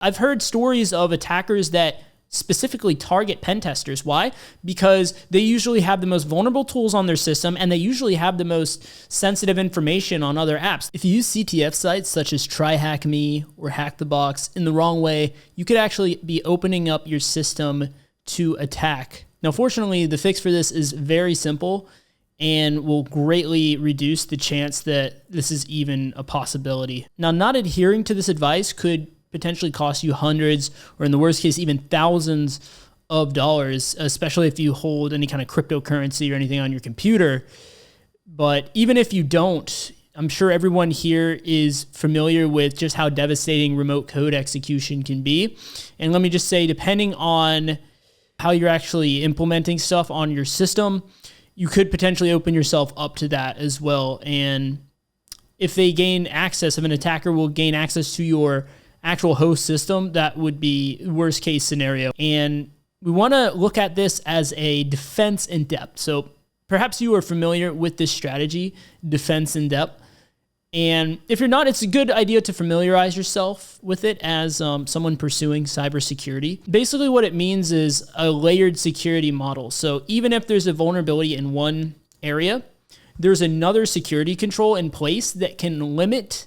I've heard stories of attackers that specifically target pen testers. Why? Because they usually have the most vulnerable tools on their system, and they usually have the most sensitive information on other apps. If you use CTF sites such as TryHackMe or HacktheBox in the wrong way, you could actually be opening up your system to attack. Now, fortunately, the fix for this is very simple and will greatly reduce the chance that this is even a possibility. Now, not adhering to this advice could potentially cost you hundreds, or in the worst case, even thousands of dollars, especially if you hold any kind of cryptocurrency or anything on your computer. But even if you don't, I'm sure everyone here is familiar with just how devastating remote code execution can be. And let me just say, depending on how you're actually implementing stuff on your system, you could potentially open yourself up to that as well. And if they gain access, if an attacker will gain access to your actual host system, that would be worst case scenario. And we want to look at this as a defense in depth. So perhaps you are familiar with this strategy, defense in depth. And if you're not, it's a good idea to familiarize yourself with it as someone pursuing cybersecurity. Basically what it means is a layered security model. So even if there's a vulnerability in one area, there's another security control in place that can limit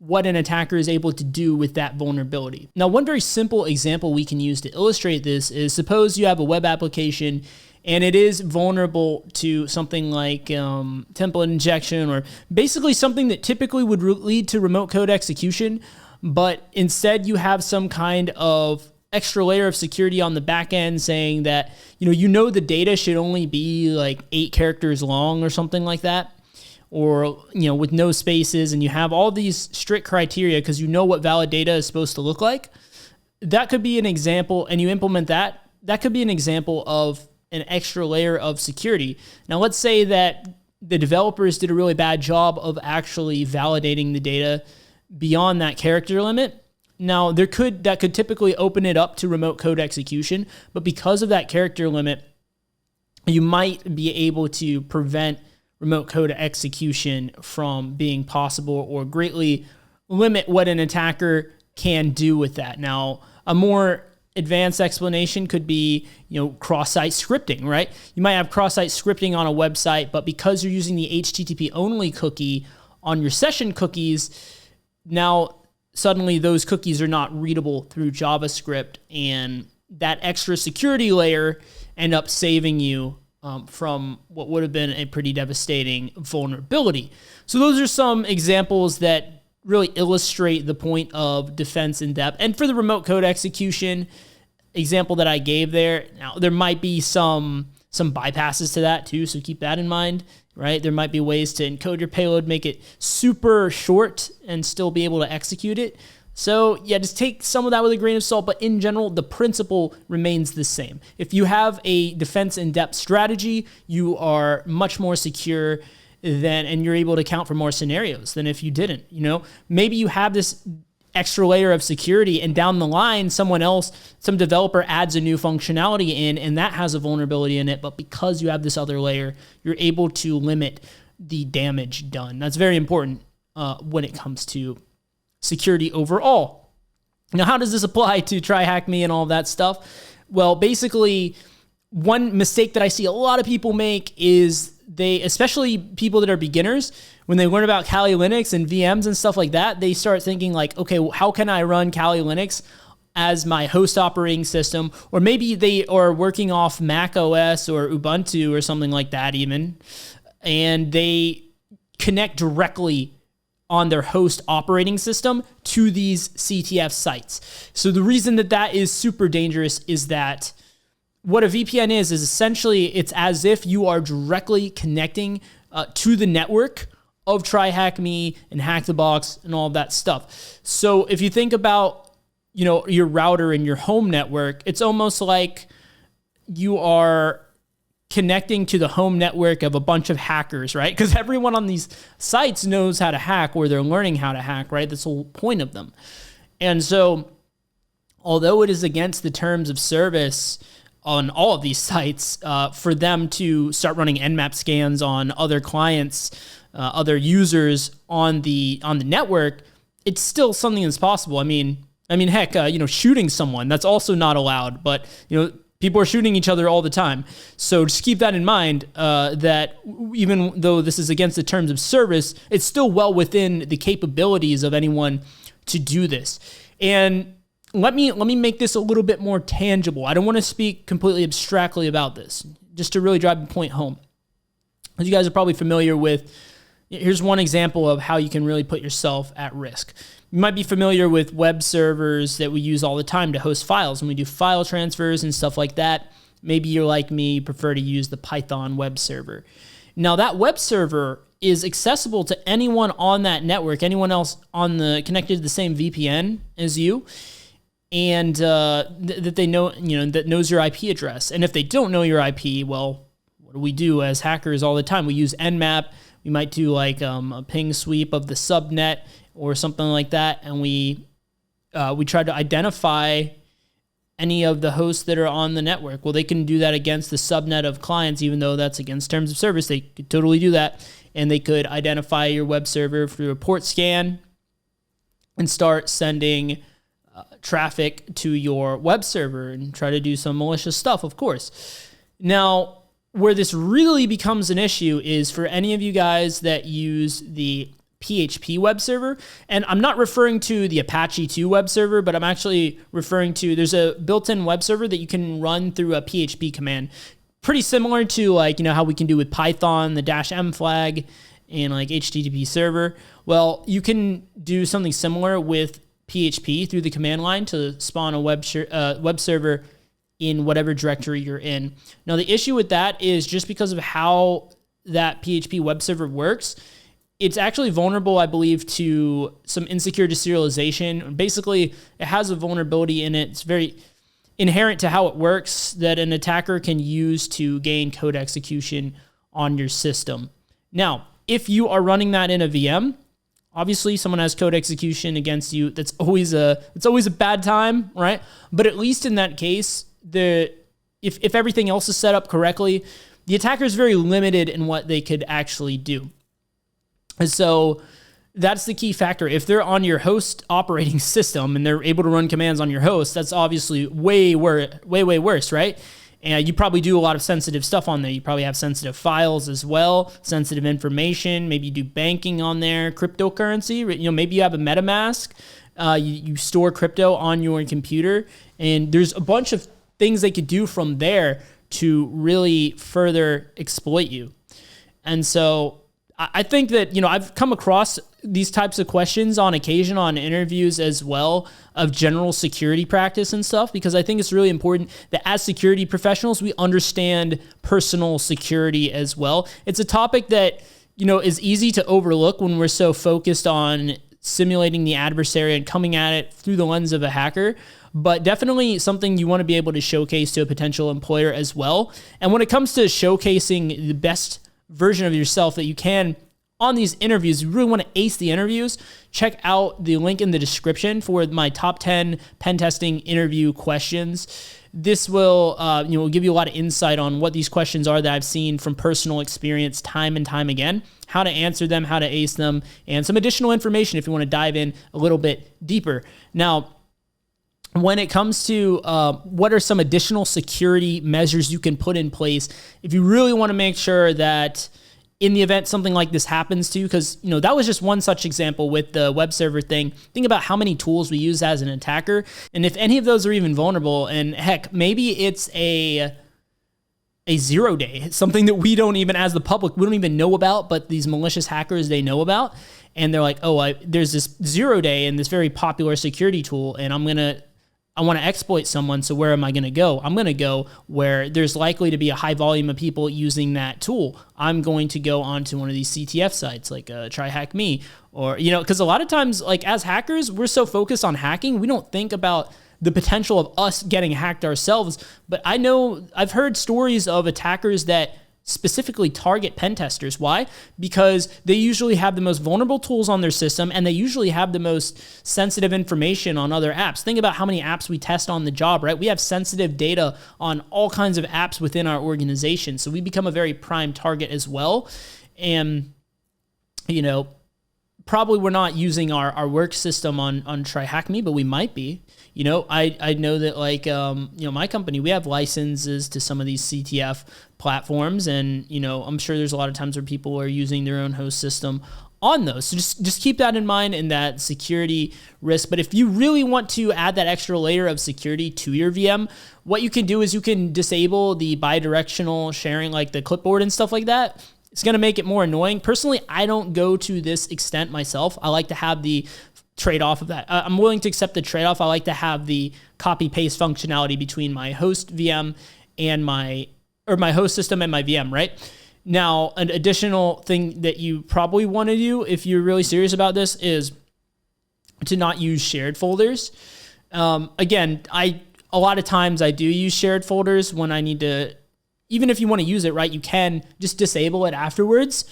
what an attacker is able to do with that vulnerability. Now, one very simple example we can use to illustrate this is, suppose you have a web application and it is vulnerable to something like template injection, or basically something that typically would lead to remote code execution, but instead you have some kind of extra layer of security on the back end saying that, the data should only be like 8 characters long or something like that, or with no spaces, and you have all these strict criteria because what valid data is supposed to look like. That could be an example, and you implement that. That could be an example of an extra layer of security. Now, let's say that the developers did a really bad job of actually validating the data beyond that character limit. Now, that could typically open it up to remote code execution, but because of that character limit, you might be able to prevent remote code execution from being possible, or greatly limit what an attacker can do with that. Now, a more advanced explanation could be, cross-site scripting, right? You might have cross-site scripting on a website, but because you're using the HTTP only cookie on your session cookies, now suddenly those cookies are not readable through JavaScript, and that extra security layer end up saving you from what would have been a pretty devastating vulnerability. So those are some examples that really illustrate the point of defense in depth. And for the remote code execution example that I gave there, now there might be some bypasses to that too, so keep that in mind, right? There might be ways to encode your payload, make it super short, and still be able to execute it. So yeah, just take some of that with a grain of salt, but in general, the principle remains the same. If you have a defense in depth strategy, you are much more secure and you're able to account for more scenarios than if you didn't. Maybe you have this extra layer of security, and down the line, some developer adds a new functionality in, and that has a vulnerability in it. But because you have this other layer, you're able to limit the damage done. That's very important when it comes to security overall. Now, how does this apply to TryHackMe and all of that stuff? Well, basically, one mistake that I see a lot of people make is especially people that are beginners, when they learn about Kali Linux and VMs and stuff like that, they start thinking like, okay, well, how can I run Kali Linux as my host operating system? Or maybe they are working off Mac OS or Ubuntu or something like that even, and they connect directly on their host operating system to these CTF sites. So the reason that is super dangerous is that what a VPN is essentially, it's as if you are directly connecting to the network of TryHackMe and HacktheBox and all of that stuff. So if you think about, your router in your home network, it's almost like you are connecting to the home network of a bunch of hackers, right? Because everyone on these sites knows how to hack, or they're learning how to hack, right? That's the whole point of them. And so, although it is against the terms of service on all of these sites for them to start running Nmap scans on other clients, other users on the network, it's still something that's possible. I mean, I mean, heck, shooting someone, that's also not allowed, but, people are shooting each other all the time. So just keep that in mind, that even though this is against the terms of service, it's still well within the capabilities of anyone to do this. And let me make this a little bit more tangible. I don't want to speak completely abstractly about this, just to really drive the point home. As you guys are probably familiar with, here's one example of how you can really put yourself at risk. You might be familiar with web servers that we use all the time to host files. When we do file transfers and stuff like that, maybe you're like me, you prefer to use the Python web server. Now that web server is accessible to anyone on that network, anyone else connected to the same VPN as you, and that they know, that knows your IP address. And if they don't know your IP, well, what do we do as hackers all the time? We use Nmap. We might do like a ping sweep of the subnet or something like that, and we try to identify any of the hosts that are on the network. Well, they can do that against the subnet of clients, even though that's against terms of service. They could totally do that, and they could identify your web server through a port scan and start sending traffic to your web server and try to do some malicious stuff, of course. Now, where this really becomes an issue is for any of you guys that use the PHP web server. And I'm not referring to the Apache 2 web server, but I'm actually referring to, there's a built-in web server that you can run through a PHP command. Pretty similar to how we can do with Python, the -m flag, and like HTTP server. Well, you can do something similar with PHP through the command line to spawn a web server in whatever directory you're in. Now, the issue with that is just because of how that PHP web server works, it's actually vulnerable, I believe, to some insecure deserialization. Basically, it has a vulnerability in it. It's very inherent to how it works that an attacker can use to gain code execution on your system. Now, if you are running that in a VM, obviously someone has code execution against you. That's always a bad time, right? But at least in that case, if everything else is set up correctly, the attacker is very limited in what they could actually do. And so that's the key factor. If they're on your host operating system and they're able to run commands on your host, that's obviously way worse, right? And you probably do a lot of sensitive stuff on there. You probably have sensitive files as well, sensitive information. Maybe you do banking on there, cryptocurrency. Maybe you have a MetaMask. You store crypto on your computer, and there's a bunch of things they could do from there to really further exploit you. And so I think that, I've come across these types of questions on occasion on interviews as well of general security practice and stuff, because I think it's really important that as security professionals, we understand personal security as well. It's a topic that, is easy to overlook when we're so focused on simulating the adversary and coming at it through the lens of a hacker, but definitely something you want to be able to showcase to a potential employer as well. And when it comes to showcasing the best version of yourself that you can on these interviews, you really want to ace the interviews, check out the link in the description for my top 10 pen testing interview questions. This will give you a lot of insight on what these questions are that I've seen from personal experience time and time again, how to answer them, how to ace them, and some additional information if you want to dive in a little bit deeper. Now, when it comes to what are some additional security measures you can put in place if you really want to make sure that in the event something like this happens to you, because that was just one such example with the web server thing. Think about how many tools we use as an attacker, and if any of those are even vulnerable, and heck, maybe it's a 0 day, it's something that we don't even, as the public, we don't even know about, but these malicious hackers, they know about, and they're like, there's this 0 day and this very popular security tool, and I want to exploit someone, so where am I going to go? I'm going to go where there's likely to be a high volume of people using that tool. I'm going to go onto one of these CTF sites like TryHackMe, or, because a lot of times, like as hackers, we're so focused on hacking, we don't think about the potential of us getting hacked ourselves. But I've heard stories of attackers that specifically target pen testers. Why? Because they usually have the most vulnerable tools on their system, and they usually have the most sensitive information on other apps. Think about how many apps we test on the job, right? We have sensitive data on all kinds of apps within our organization, so we become a very prime target as well. And, probably we're not using our work system on TryHackMe, but we might be. You know, I know that like, you know, my company, we have licenses to some of these CTF platforms, and, you know, I'm sure there's a lot of times where people are using their own host system on those. So just keep that in mind in that security risk. But if you really want to add that extra layer of security to your VM, what you can do is you can disable the bi-directional sharing, like the clipboard and stuff like that. It's going to make it more annoying. Personally, I don't go to this extent myself. I like to have the trade-off of that. I'm willing to accept the trade-off. I like to have the copy-paste functionality between my host VM and my host system and my VM, right? Now, an additional thing that you probably want to do if you're really serious about this is to not use shared folders. Again, a lot of times I do use shared folders when I need to. Even if you want to use it, right, you can just disable it afterwards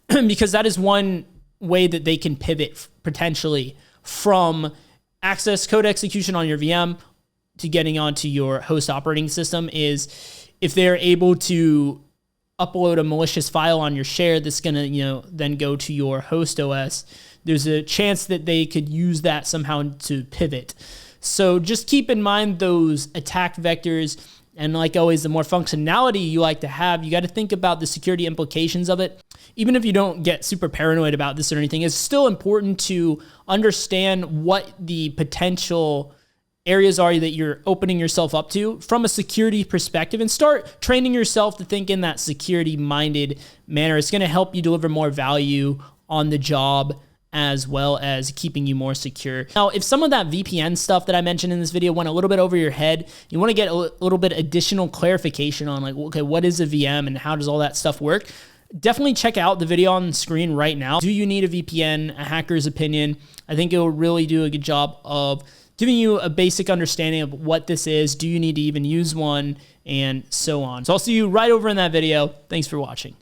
because that is one way that they can pivot potentially from access code execution on your VM to getting onto your host operating system is if they're able to upload a malicious file on your share that's going to, you know, then go to your host OS, there's a chance that they could use that somehow to pivot. So just keep in mind those attack vectors. And like always, the more functionality you like to have, you got to think about the security implications of it. Even if you don't get super paranoid about this or anything, it's still important to understand what the potential areas are that you're opening yourself up to from a security perspective and start training yourself to think in that security-minded manner. It's going to help you deliver more value on the job as well as keeping you more secure. Now, if some of that VPN stuff that I mentioned in this video went a little bit over your head, you want to get a little bit additional clarification on like, okay, what is a VM and how does all that stuff work? Definitely check out the video on the screen right now. Do you need a VPN? A hacker's opinion. I think it will really do a good job of giving you a basic understanding of what this is. Do you need to even use one? And so on. So I'll see you right over in that video. Thanks for watching.